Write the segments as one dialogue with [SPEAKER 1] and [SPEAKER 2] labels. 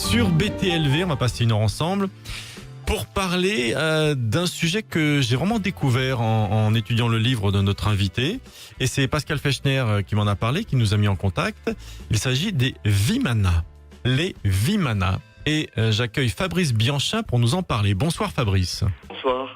[SPEAKER 1] sur BTLV. On va passer une heure ensemble pour parler d'un sujet que j'ai vraiment découvert en étudiant le livre de notre invité. Et c'est Pascal Fechner qui m'en a parlé, qui nous a mis en contact. Il s'agit des Vimana. Les Vimana. Et j'accueille Fabrice Bianchin pour nous en parler. Bonsoir Fabrice.
[SPEAKER 2] Bonsoir.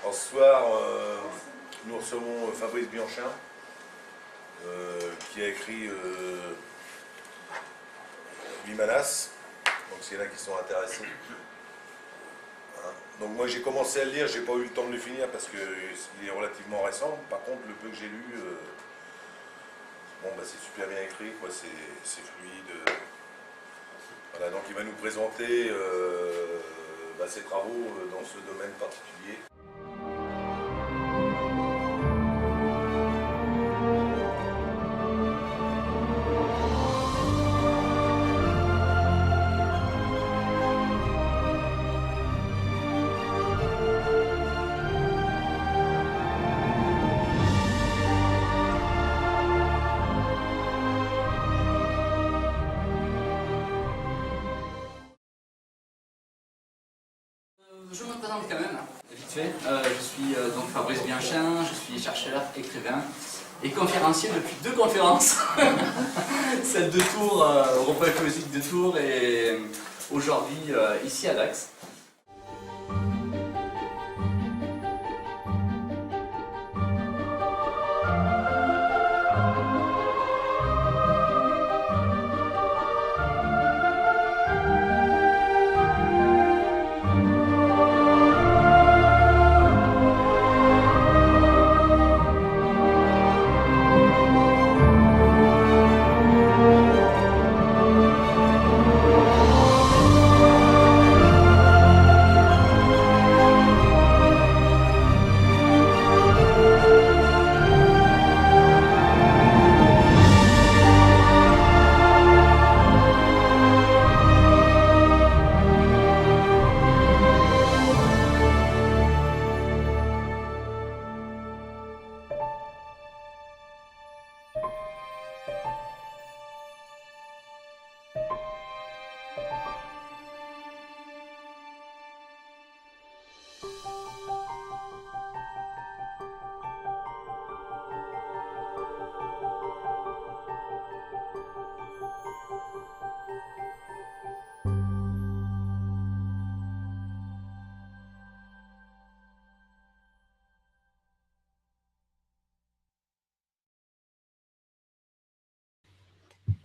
[SPEAKER 3] Alors, ce soir, nous recevons Fabrice Bianchin, qui a écrit Vimanas, donc c'est là qui sont intéressés. Hein. Donc moi j'ai commencé à le lire, j'ai pas eu le temps de le finir parce qu'il est relativement récent. Par contre, le peu que j'ai lu, c'est super bien écrit, quoi. C'est fluide. Voilà, donc il va nous présenter ses travaux dans ce domaine particulier.
[SPEAKER 4] Je me présente quand même, vite fait. Je suis donc Fabrice Bianchin, je suis chercheur, écrivain et conférencier depuis 2 conférences. Celle de Tours, au Rond-Point écologique de Tours et aujourd'hui ici à Dax.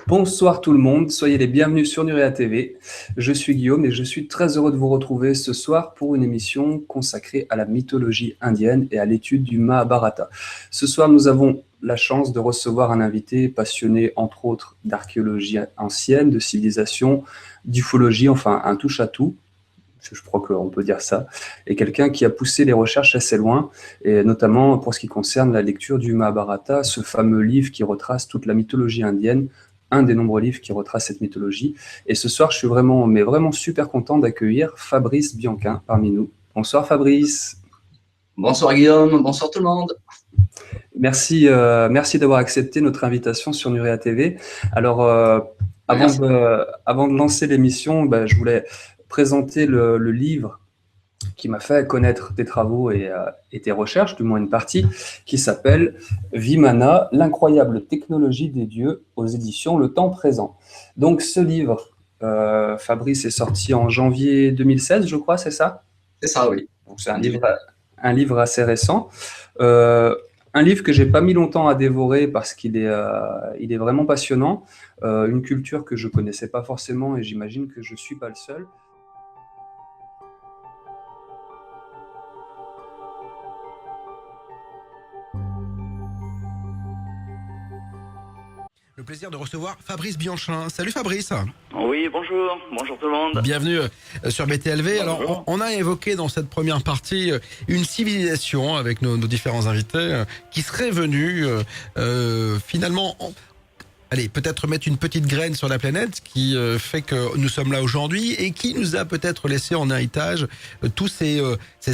[SPEAKER 5] Bonsoir tout le monde, soyez les bienvenus sur Nurea TV. Je suis Guillaume et je suis très heureux de vous retrouver ce soir pour une émission consacrée à la mythologie indienne et à l'étude du Mahabharata. Ce soir, nous avons la chance de recevoir un invité passionné entre autres d'archéologie ancienne, de civilisation, d'ufologie, enfin un touche-à-tout. Je crois qu'on peut dire ça, et quelqu'un qui a poussé les recherches assez loin, et notamment pour ce qui concerne la lecture du Mahabharata, ce fameux livre qui retrace toute la mythologie indienne, un des nombreux livres qui retrace cette mythologie. Et ce soir, je suis vraiment super content d'accueillir Fabrice Bianchin parmi nous. Bonsoir Fabrice.
[SPEAKER 4] Bonsoir Guillaume, bonsoir tout le monde.
[SPEAKER 5] Merci d'avoir accepté notre invitation sur Nurea TV. Alors, avant de lancer l'émission, je voulais présenter le livre qui m'a fait connaître tes travaux et tes recherches, du moins une partie, qui s'appelle Vimana, l'incroyable technologie des dieux, aux éditions Le Temps Présent. Donc ce livre, Fabrice, est sorti en janvier 2016, je crois, c'est ça?
[SPEAKER 4] C'est ça, oui.
[SPEAKER 5] Donc c'est un livre assez récent. Un livre que j'ai pas mis longtemps à dévorer parce qu'il est vraiment passionnant. Une culture que je connaissais pas forcément et j'imagine que je suis pas le seul.
[SPEAKER 2] le plaisir de recevoir Fabrice Bianchin. Salut Fabrice.
[SPEAKER 6] Oui, bonjour tout le monde.
[SPEAKER 2] Bienvenue sur BTLV. Alors, on a évoqué dans cette première partie une civilisation avec nos différents invités qui serait venue finalement... Allez, peut-être mettre une petite graine sur la planète qui fait que nous sommes là aujourd'hui et qui nous a peut-être laissé en héritage tous ces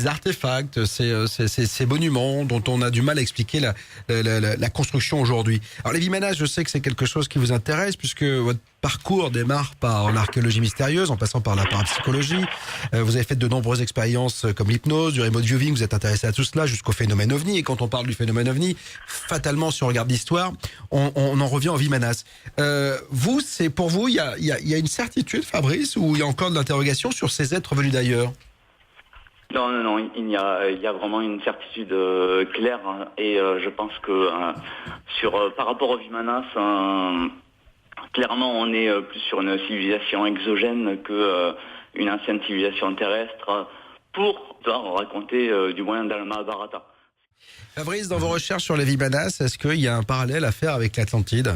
[SPEAKER 2] artefacts, ces monuments dont on a du mal à expliquer la construction aujourd'hui. Alors les Vimanas, je sais que c'est quelque chose qui vous intéresse puisque votre parcours démarre par l'archéologie mystérieuse en passant par la parapsychologie. Vous avez fait de nombreuses expériences comme l'hypnose, du remote viewing, vous êtes intéressé à tout cela jusqu'au phénomène OVNI. Et quand on parle du phénomène OVNI, fatalement, si on regarde l'histoire, on en revient aux Vimanas. Pour vous, il y a une certitude, Fabrice, ou il y a encore de l'interrogation sur ces êtres venus d'ailleurs?
[SPEAKER 6] Non, il y a vraiment une certitude claire et je pense que par rapport aux Vimanas, clairement on est plus sur une civilisation exogène que une ancienne civilisation terrestre pour raconter du moins dans le Mahabharata.
[SPEAKER 2] Fabrice, dans vos recherches sur les Vimanas, est-ce qu'il y a un parallèle à faire avec l'Atlantide?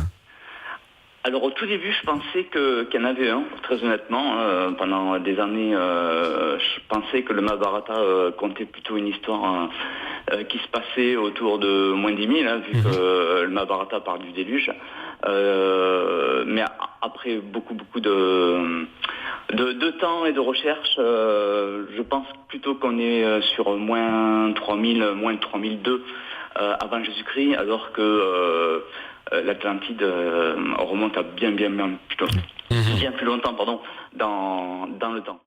[SPEAKER 6] Alors au tout début, je pensais qu'il y en avait un, très honnêtement. Pendant des années, je pensais que le Mahabharata comptait plutôt une histoire qui se passait autour de moins 10 000, vu que le Mahabharata parle du déluge. Mais après beaucoup de temps et de recherche, je pense plutôt qu'on est sur moins 3000, moins 3002 avant Jésus-Christ, alors que l'Atlantide remonte à bien plus longtemps, dans le temps.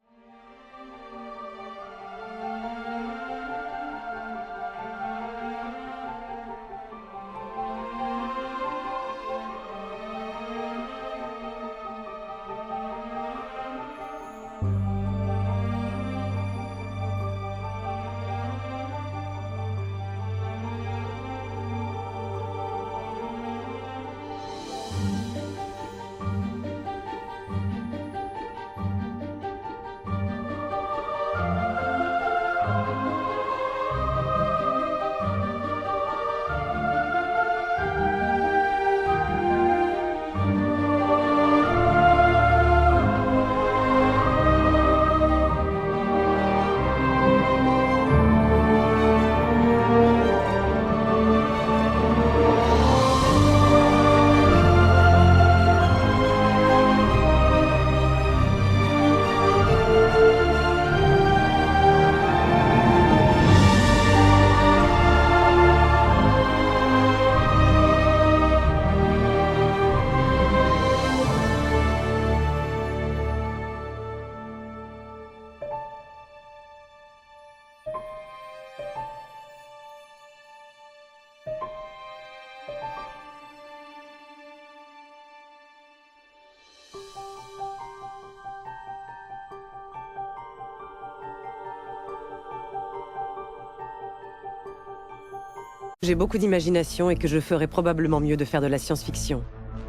[SPEAKER 7] J'ai beaucoup d'imagination et que je ferais probablement mieux de faire de la science-fiction.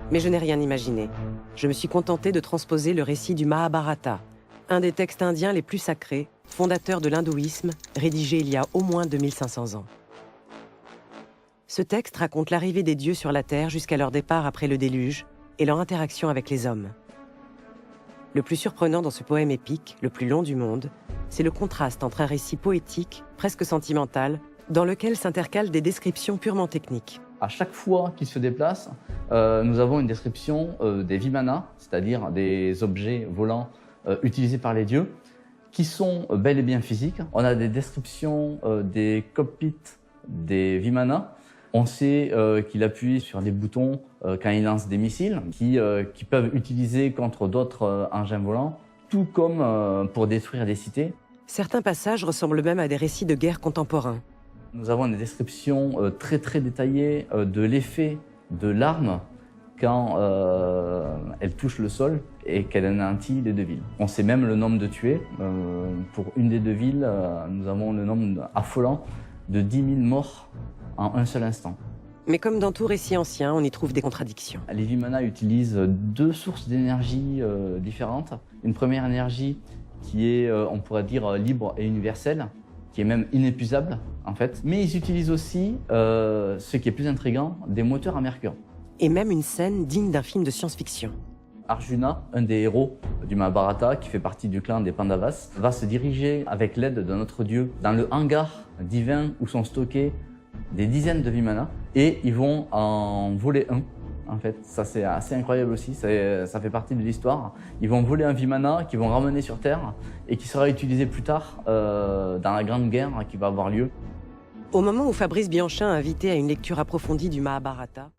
[SPEAKER 7] Mais je n'ai rien imaginé. Je me suis contenté de transposer le récit du Mahabharata, un des textes indiens les plus sacrés, fondateur de l'hindouisme, rédigé il y a au moins 2500 ans. Ce texte raconte l'arrivée des dieux sur la Terre jusqu'à leur départ après le déluge et leur interaction avec les hommes. Le plus surprenant dans ce poème épique, le plus long du monde, c'est le contraste entre un récit poétique, presque sentimental, dans lequel s'intercalent des descriptions purement techniques.
[SPEAKER 4] À chaque fois qu'ils se déplacent, nous avons une description des Vimanas, c'est-à-dire des objets volants utilisés par les dieux, qui sont bel et bien physiques. On a des descriptions des cockpits des Vimanas. On sait qu'il appuie sur des boutons quand il lance des missiles, qui peuvent utiliser contre d'autres engins volants, tout comme pour détruire des cités.
[SPEAKER 7] Certains passages ressemblent même à des récits de guerre contemporains.
[SPEAKER 4] Nous avons des descriptions très détaillées de l'effet de l'arme quand elle touche le sol et qu'elle anéantit les deux villes. On sait même le nombre de tués. Pour une des deux villes, nous avons le nombre affolant de 10 000 morts en un seul instant.
[SPEAKER 7] Mais comme dans tout récit ancien, on y trouve des contradictions.
[SPEAKER 4] Les Vimanas utilisent deux sources d'énergie différentes. Une première énergie qui est, on pourrait dire, libre et universelle, qui est même inépuisable en fait. Mais ils utilisent aussi, ce qui est plus intriguant, des moteurs à mercure.
[SPEAKER 7] et même une scène digne d'un film de science-fiction.
[SPEAKER 8] Arjuna, un des héros du Mahabharata, qui fait partie du clan des Pandavas, va se diriger avec l'aide d'un autre dieu dans le hangar divin où sont stockés des dizaines de Vimana, et ils vont en voler un. En fait, ça c'est assez incroyable aussi, ça fait partie de l'histoire. Ils vont voler un Vimana qu'ils vont ramener sur Terre et qui sera utilisé plus tard dans la grande guerre qui va avoir lieu.
[SPEAKER 7] Au moment où Fabrice Bianchin a invité à une lecture approfondie du Mahabharata,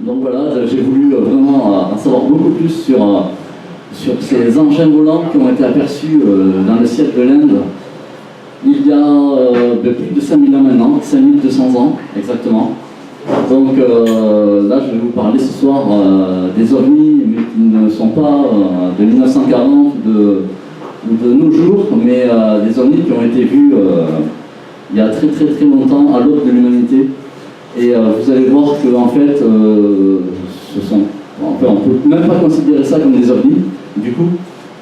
[SPEAKER 8] Donc voilà, j'ai voulu vraiment en savoir beaucoup plus sur ces engins volants qui ont été aperçus dans le ciel de l'Inde il y a plus de 5000 ans maintenant, 5200 ans exactement. Donc là je vais vous parler ce soir des ovnis, mais qui ne sont pas de 1940 ou de nos jours, mais des ovnis qui ont été vus il y a très très très longtemps à l'aube de l'humanité. Et vous allez voir que en fait, on peut même pas considérer ça comme des ovnis, du coup,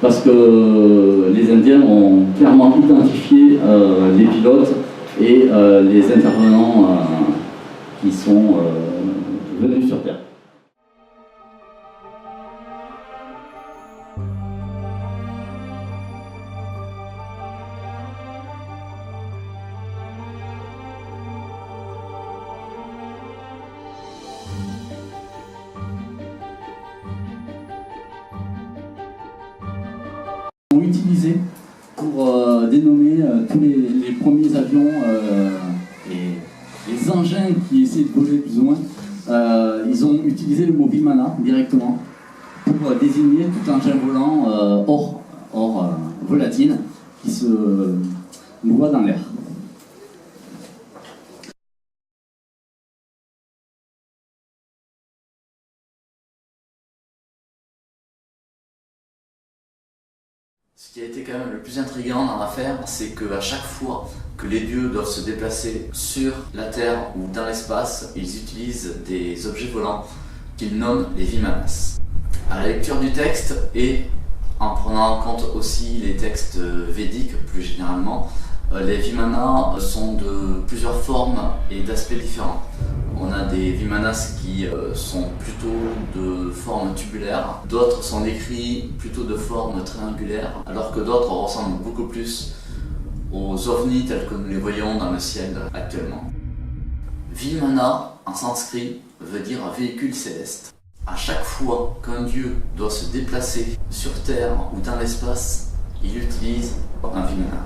[SPEAKER 8] parce que les Indiens ont clairement identifié les pilotes et les intervenants qui sont venus sur Terre. Utilisés pour dénommer tous les premiers avions et les engins qui essaient de voler plus ou moins. Ils ont utilisé le mot Vimana directement pour désigner tout engin volant hors volatile qui se voit dans l'air.
[SPEAKER 4] Ce qui a été quand même le plus intriguant dans l'affaire, c'est qu'à chaque fois que les dieux doivent se déplacer sur la Terre ou dans l'espace, ils utilisent des objets volants qu'ils nomment les Vimanas. À la lecture du texte et en prenant en compte aussi les textes védiques plus généralement, les Vimanas sont de plusieurs formes et d'aspects différents. On a des Vimanas qui sont plutôt de forme tubulaire, d'autres sont décrits plutôt de forme triangulaire, alors que d'autres ressemblent beaucoup plus aux ovnis tels que nous les voyons dans le ciel actuellement. Vimana, en sanskrit, veut dire véhicule céleste. À chaque fois qu'un dieu doit se déplacer sur Terre ou dans l'espace, il utilise un Vimana.